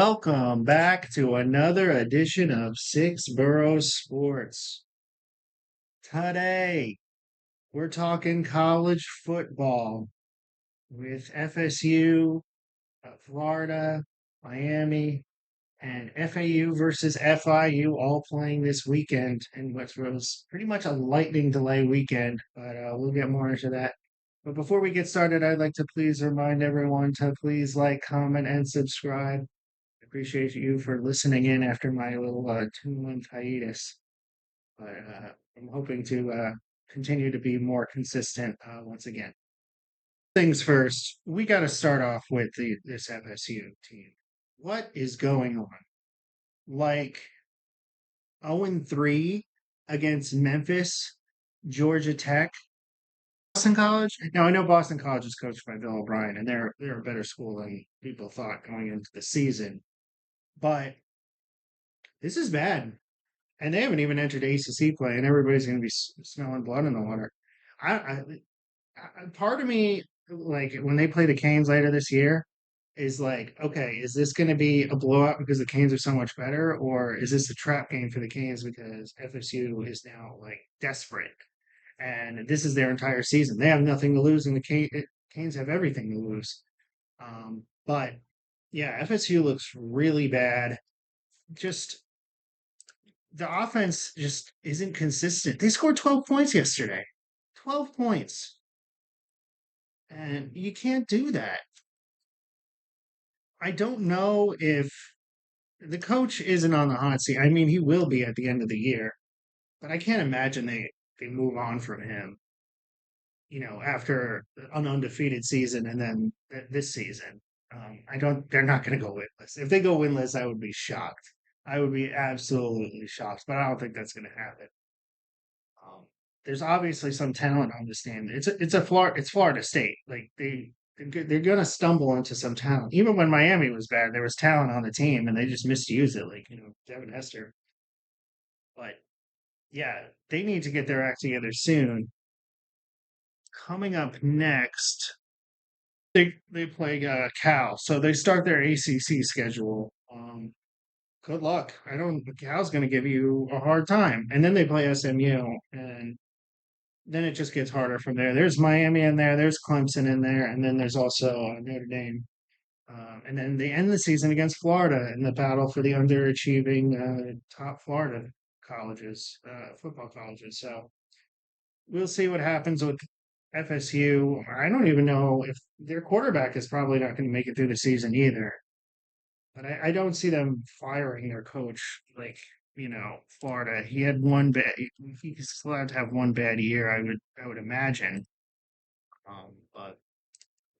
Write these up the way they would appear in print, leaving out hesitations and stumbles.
Welcome back to another edition of Six Borough Sports. Today, we're talking college football with FSU, Florida, Miami, and FAU versus FIU all playing this weekend in what was pretty much a lightning delay weekend, but we'll get more into that. But before we get started, I'd like to please remind everyone to please like, comment, and subscribe. Appreciate you for listening in after my little 2 month hiatus. But I'm hoping to continue to be more consistent once again. Things first, we got to start off with this FSU team. What is going on? Like 0-3 against Memphis, Georgia Tech, Boston College. Now I know Boston College is coached by Bill O'Brien, and they're a better school than people thought going into the season. But this is bad. And they haven't even entered ACC play, and everybody's going to be smelling blood in the water. I, Part of me, like when they play the Canes later this year, is like, okay, is this going to be a blowout because the Canes are so much better, or is this a trap game for the Canes because FSU is now like desperate, and this is their entire season. They have nothing to lose, and the Canes have everything to lose. But yeah, FSU looks really bad. Just the offense just isn't consistent. They scored 12 points yesterday. 12 points. And you can't do that. I don't know if the coach isn't on the hot seat. I mean, he will be at the end of the year, but I can't imagine they move on from him, after an undefeated season and then this season. They're not going to go winless. If they go winless, I would be shocked. I would be absolutely shocked, but I don't think that's going to happen. Um, there's obviously some talent on this team. It's Florida State. Like they're gonna stumble into some talent. Even when Miami was bad, there was talent on the team, and they just misused it. Like Devin Hester. But yeah, they need to get their act together soon. Coming up next, they play Cal, so they start their ACC schedule. Good luck. I don't. Cal's going to give you a hard time, and then they play SMU, and then it just gets harder from there. There's Miami in there, there's Clemson in there, and then there's also Notre Dame. And then they end the season against Florida in the battle for the underachieving top Florida colleges, football colleges. So we'll see what happens with FSU. I don't even know if their quarterback is probably not going to make it through the season either. But I don't see them firing their coach like Florida. He had one bad. He's allowed to have one bad year. I would imagine. But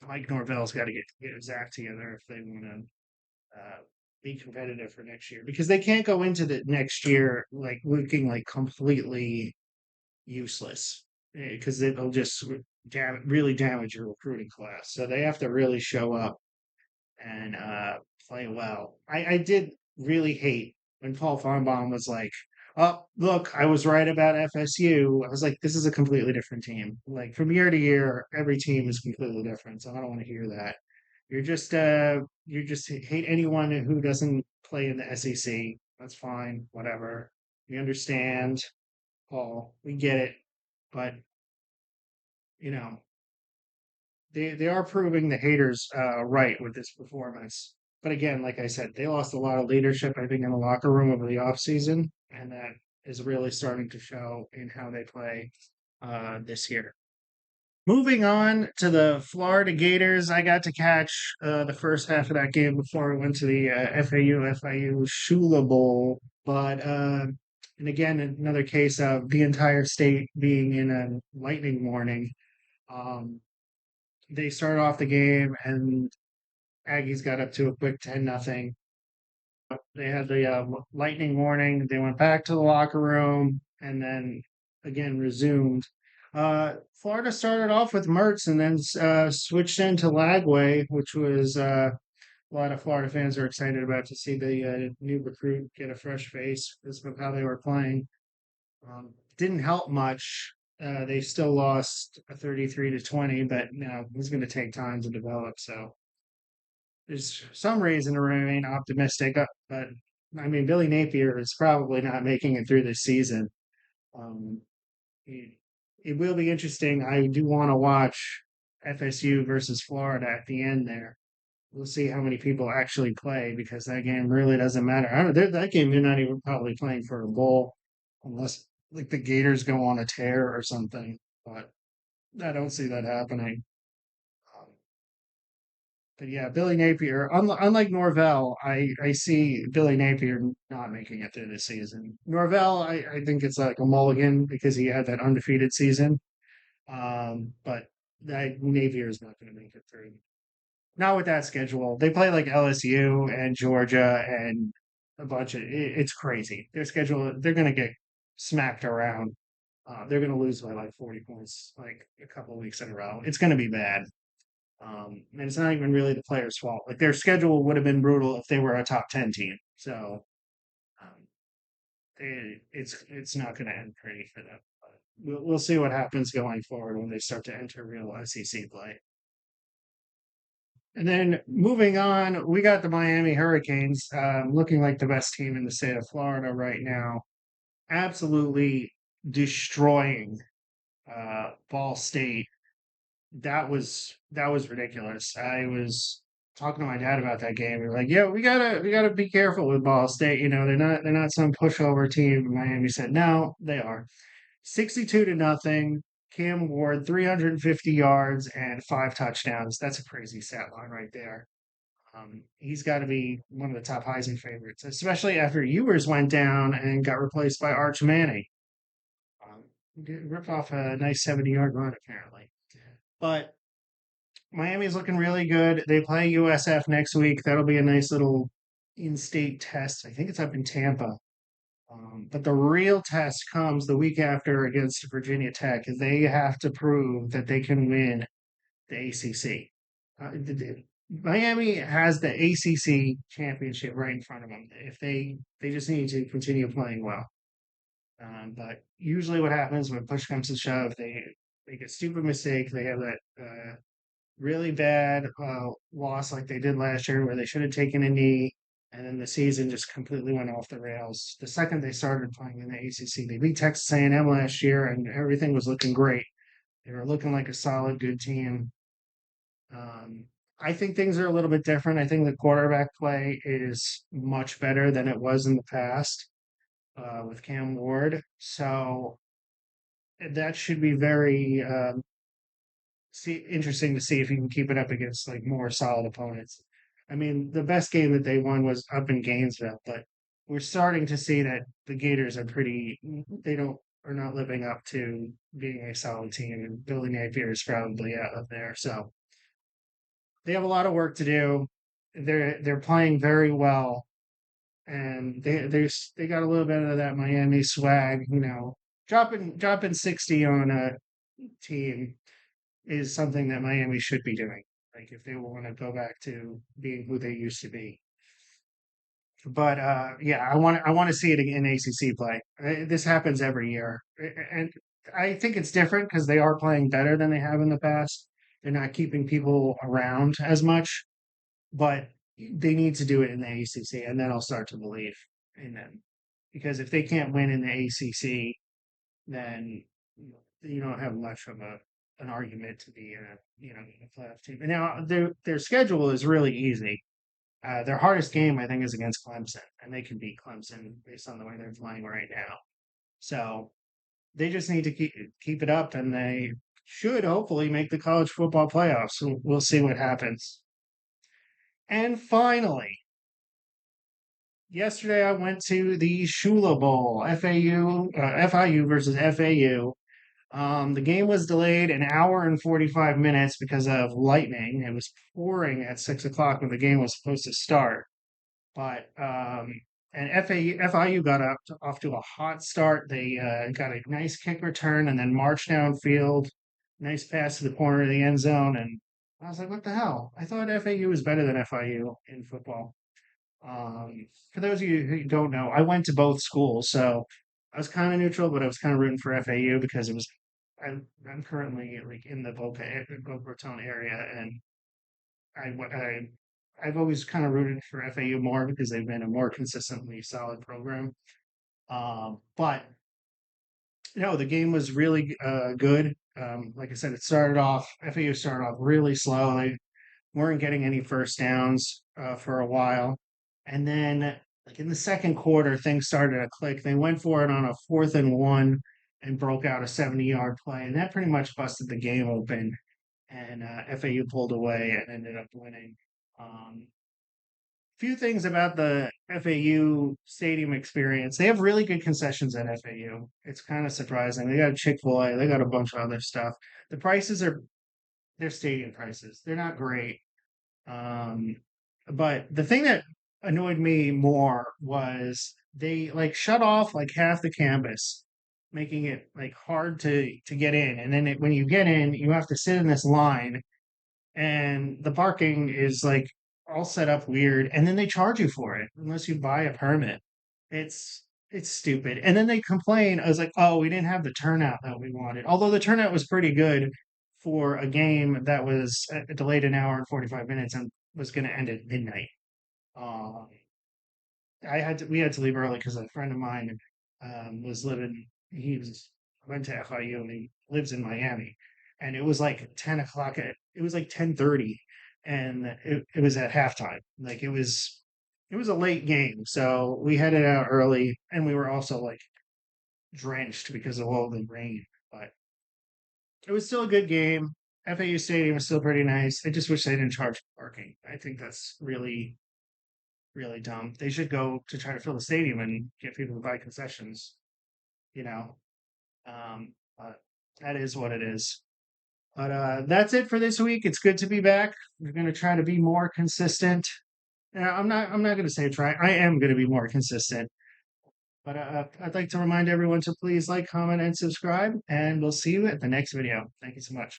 Mike Norvell's got to get his act together if they want to be competitive for next year because they can't go into the next year like looking like completely useless because it'll just really damage your recruiting class. So they have to really show up and play well. I did really hate when Paul Farnbaum was like, "Oh, look, I was right about FSU." I was like, "This is a completely different team. Like from year to year, every team is completely different." So I don't want to hear that. You just hate anyone who doesn't play in the SEC. That's fine, whatever. We understand, Paul. We get it, but you know they are proving the haters right with this performance. But again, like I said, they lost a lot of leadership, I think, in the locker room over the offseason, and that is really starting to show in how they play this year. Moving on to the Florida Gators, I got to catch the first half of that game before I went to the FAU FIU Shula Bowl. But and again, another case of the entire state being in a lightning warning. Um, they started off the game and Aggies got up to a quick 10-0. They had the lightning warning. They went back to the locker room and then again resumed. Florida started off with Mertz and then switched into Lagway, which was a lot of Florida fans are excited about to see the new recruit get a fresh face. This was how they were playing. Didn't help much. They still lost a 33-20, but it's going to take time to develop. So there's some reason to remain optimistic, but I mean, Billy Napier is probably not making it through this season. Um, it, it will be interesting. I do want to watch FSU versus Florida at the end there. We'll see how many people actually play because that game really doesn't matter. I don't, that game they're not even probably playing for a bowl unless like the Gators go on a tear or something. But I don't see that happening. Um, but yeah, Billy Napier, unlike Norvell, I see Billy Napier not making it through this season. Norvell, I think it's like a mulligan because he had that undefeated season. But that Napier is not going to make it through. Not with that schedule. They play like LSU and Georgia and a bunch of it's crazy. Their schedule, they're going to get smacked around. They're going to lose by like 40 points like a couple of weeks in a row. It's going to be bad. And it's not even really the players' fault. Like their schedule would have been brutal if they were a top 10 team. So um, it's not going to end pretty for them. But we'll see what happens going forward when they start to enter real SEC play. And then moving on, we got the Miami Hurricanes, looking like the best team in the state of Florida right now, absolutely destroying Ball State. That was ridiculous. I was talking to my dad about that game. We were like, "Yeah, we gotta be careful with Ball State. You know, they're not some pushover team." Miami said, "No, they are." 62 to nothing. Cam Ward, 350 yards and 5 touchdowns. That's a crazy stat line right there. He's got to be one of the top Heisman favorites, especially after Ewers went down and got replaced by Arch Manning. Um, ripped off a nice 70-yard run, apparently. But Miami's looking really good. They play USF next week. That'll be a nice little in state test. I think it's up in Tampa. But the real test comes the week after against Virginia Tech. They have to prove that they can win the ACC. Miami has the ACC championship right in front of them. If they just need to continue playing well. But usually, what happens when push comes to shove, they make a stupid mistake. They have that really bad loss like they did last year, where they should have taken a knee, and then the season just completely went off the rails. The second they started playing in the ACC, they beat Texas A&M last year, and everything was looking great. They were looking like a solid, good team. Um, I think things are a little bit different. I think the quarterback play is much better than it was in the past with Cam Ward. So that should be very interesting to see if he can keep it up against like more solid opponents. I mean, the best game that they won was up in Gainesville, but we're starting to see that the Gators are pretty. They don't are not living up to being a solid team, and Billy Napier is probably out of there. So they have a lot of work to do. They're playing very well, and they got a little bit of that Miami swag. You know, dropping 60 on a team is something that Miami should be doing. Like if they want to go back to being who they used to be. But yeah, I want to see it in ACC play. This happens every year, and I think it's different because they are playing better than they have in the past. They're not keeping people around as much, but they need to do it in the ACC, and then I'll start to believe in them. Because if they can't win in the ACC, then you don't have much of an argument to be in a playoff team. And now their schedule is really easy. Their hardest game, I think, is against Clemson, and they can beat Clemson based on the way they're playing right now. So they just need to keep it up, and they should hopefully make the college football playoffs. So we'll see what happens. And finally, yesterday I went to the Shula Bowl, FIU versus FAU. The game was delayed an hour and 45 minutes because of lightning. It was pouring at 6 o'clock when the game was supposed to start. But and FIU got off to a hot start. They got a nice kick return and then marched downfield. Nice pass to the corner of the end zone. And I was like, what the hell? I thought FAU was better than FIU in football. For those of you who don't know, I went to both schools, so I was kind of neutral, but I was kind of rooting for FAU because it was. I'm currently like in the Boca Raton area, and I I've always kind of rooted for FAU more because they've been a more consistently solid program. But no, the game was really good. Like I said, it started off FAU started off really slow. They weren't getting any first downs for a while, and then like in the second quarter, things started to click. They went for it on a 4th and 1 and broke out a 70-yard play, and that pretty much busted the game open. And FAU pulled away and ended up winning. Few things about the FAU stadium experience. They have really good concessions at FAU. It's kind of surprising. They got Chick-fil-A, they got a bunch of other stuff. The prices are their stadium prices. They're not great. Um, but the thing that annoyed me more was they like shut off like half the campus, making it like hard to get in. And then when you get in, you have to sit in this line and the parking is like all set up weird, and then they charge you for it unless you buy a permit. It's stupid. And then they complain. I was like, oh, we didn't have the turnout that we wanted. Although the turnout was pretty good for a game that was delayed an hour and 45 minutes and was going to end at midnight. Um, we had to leave early because a friend of mine was living. He was went to FIU and he lives in Miami, and it was like 10 o'clock. It was like 10:30, and it was at halftime. Like it was a late game, so we headed out early, and we were also like drenched because of all the rain. But it was still a good game. FAU Stadium is still pretty nice. I just wish they didn't charge parking. I think that's really dumb. They should go to try to fill the stadium and get people to buy concessions, you know. But that is what it is. But that's it for this week. It's good to be back. We're gonna try to be more consistent. I'm not gonna say try. I am gonna be more consistent. But I'd like to remind everyone to please like, comment, and subscribe. And we'll see you at the next video. Thank you so much.